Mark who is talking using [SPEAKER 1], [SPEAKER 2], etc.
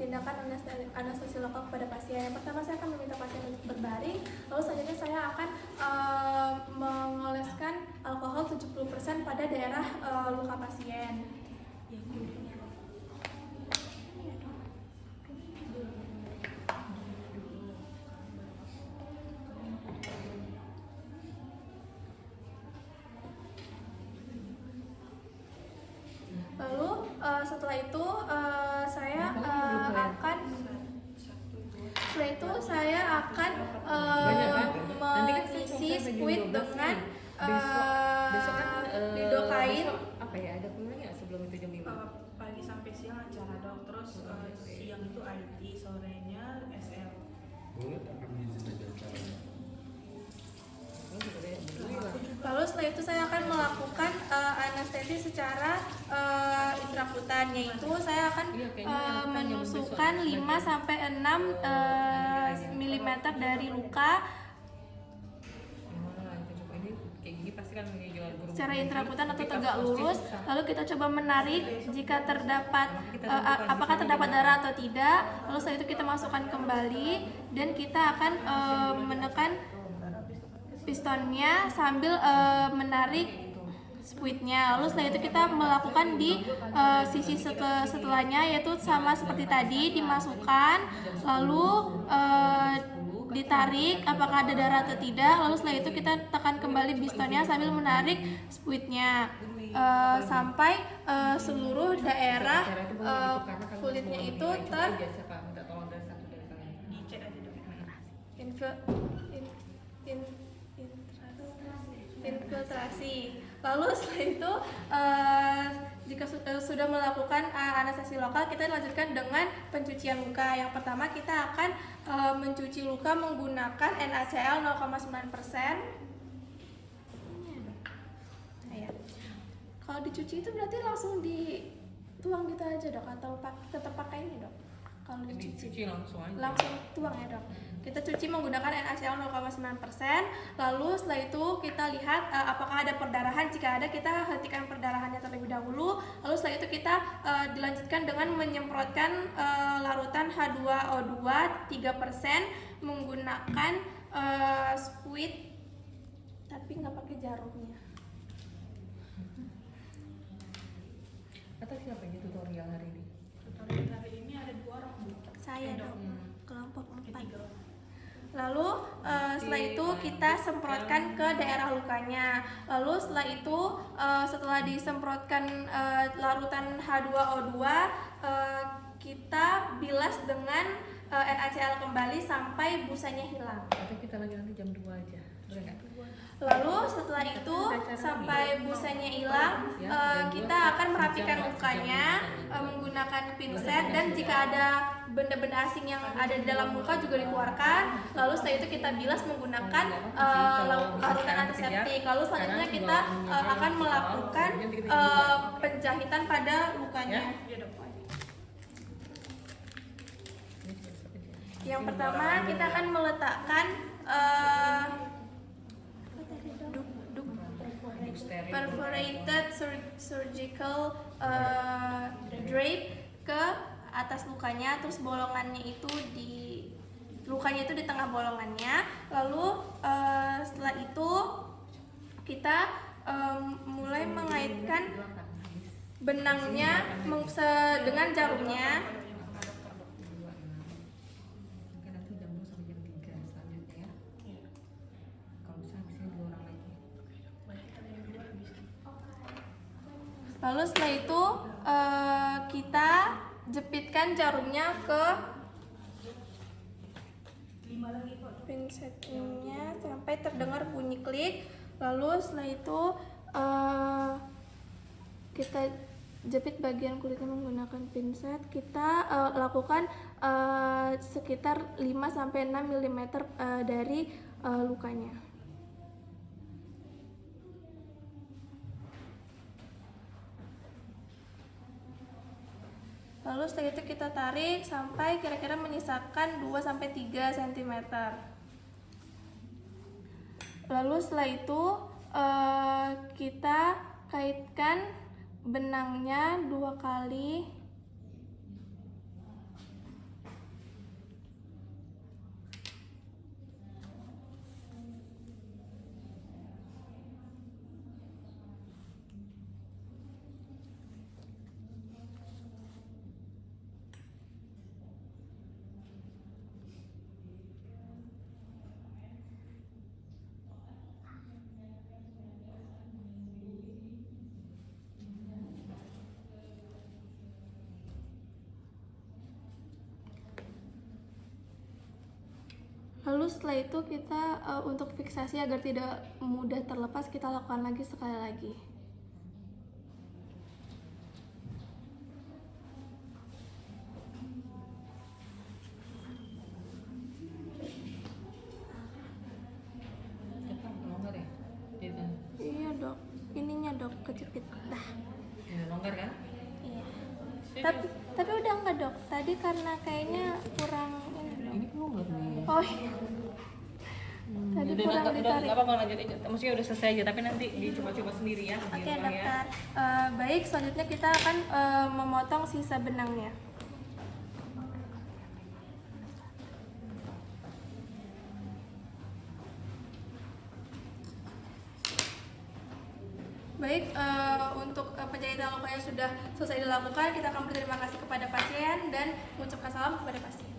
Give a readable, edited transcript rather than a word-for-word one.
[SPEAKER 1] tindakan anestesi lokal kepada pasien. Yang pertama saya akan meminta pasien untuk berbaring, lalu selanjutnya saya akan mengoleskan alkohol 70% pada daerah luka pasien. Lalu setelah itu saya akan mengisi squid dengan lidocaine.
[SPEAKER 2] Apa ya, ada pulangnya sebelum itu jam 5?
[SPEAKER 3] Pagi sampai siang acara dok, terus siang itu IT, sorenya SL.
[SPEAKER 4] Boleh tak kami izin aja acaranya?
[SPEAKER 1] Lalu setelah itu saya akan melakukan anestesi secara intrakutan, yaitu saya akan menusukkan 5-6 mm dari luka secara intrakutan atau tegak lurus. Lalu kita coba menarik jika terdapat apakah terdapat darah atau tidak. Lalu setelah itu kita masukkan kembali dan kita akan menekan pistonnya sambil menarik squidnya. Lalu setelah itu kita melakukan di sisi setelahnya, yaitu sama seperti tadi, dimasukkan lalu ditarik apakah ada darah atau tidak. Lalu setelah itu kita tekan kembali pistonnya sambil menarik squidnya sampai seluruh daerah kulitnya itu infiltrasi. Lalu setelah itu jika sudah melakukan anestesi lokal, kita lanjutkan dengan pencucian luka. Yang pertama kita akan mencuci luka menggunakan NaCl 0,9%. Kalau dicuci itu berarti langsung dituang gitu aja dok, atau tetap pakai ini dok? Kalau dicuci
[SPEAKER 2] langsung aja.
[SPEAKER 1] Langsung tuang ya dok. Kita cuci menggunakan NaCl 0,9%. Lalu setelah itu kita lihat apakah ada perdarahan. Jika ada, kita hentikan perdarahannya terlebih dahulu. Lalu setelah itu kita dilanjutkan dengan menyemprotkan larutan H2O2 3% menggunakan squid, tapi nggak pakai jarumnya.
[SPEAKER 2] Atau siapa yang tutorial hari ini?
[SPEAKER 3] Tutorial hari ini ada 2 orang bu.
[SPEAKER 1] Saya dok, kelompok 4. Lalu setelah itu kita semprotkan ke daerah lukanya. Lalu setelah itu setelah disemprotkan larutan H2O2, kita bilas dengan NaCl kembali sampai busanya hilang.
[SPEAKER 2] Atau kita lagi nanti jam 2 aja, boleh nggak?
[SPEAKER 1] Lalu setelah itu sampai busanya hilang, kita akan merapikan lukanya menggunakan pinset, dan jika ada benda-benda asing yang ada di dalam luka juga dikeluarkan. Lalu setelah itu kita bilas menggunakan larutan antiseptik. Lalu selanjutnya kita akan melakukan penjahitan pada lukanya. Yang pertama kita akan meletakkan perforated surgical drape ke atas lukanya, terus bolongannya itu lukanya itu di tengah bolongannya. Lalu setelah itu kita mulai mengaitkan benangnya dengan jarumnya. Lalu setelah itu kita jepitkan jarumnya ke pinsetnya sampai terdengar bunyi klik. Lalu setelah itu kita jepit bagian kulitnya menggunakan pinset. Kita lakukan sekitar 5-6 mm dari lukanya. Lalu setelah itu kita tarik sampai kira-kira menyisakan 2-3 cm. Lalu setelah itu kita kaitkan benangnya 2 kali Lalu setelah itu kita untuk fiksasi agar tidak mudah terlepas, kita lakukan lagi sekali lagi.
[SPEAKER 2] Cepat longgar ya? Gitu.
[SPEAKER 1] Iya dok, ininya dok kejepit. Dah.
[SPEAKER 2] Ya, longgar kan?
[SPEAKER 1] Iya. Tapi udah enggak dok. Tadi karena kayaknya kurang ini dok.
[SPEAKER 2] Ini longgar nih.
[SPEAKER 1] Oh iya. Tadi
[SPEAKER 2] Udah,
[SPEAKER 1] kurang ditarik.
[SPEAKER 2] nggak apa-apa lanjut aja. Maksudnya udah selesai aja, tapi nanti dicoba-coba sendiri ya.
[SPEAKER 1] Oke
[SPEAKER 2] di rumah ya.
[SPEAKER 1] dokter. Baik, selanjutnya kita akan memotong sisa benangnya. Baik, untuk penjahitan lukanya sudah selesai dilakukan, kita akan berterima kasih kepada pasien dan mengucapkan salam kepada pasien.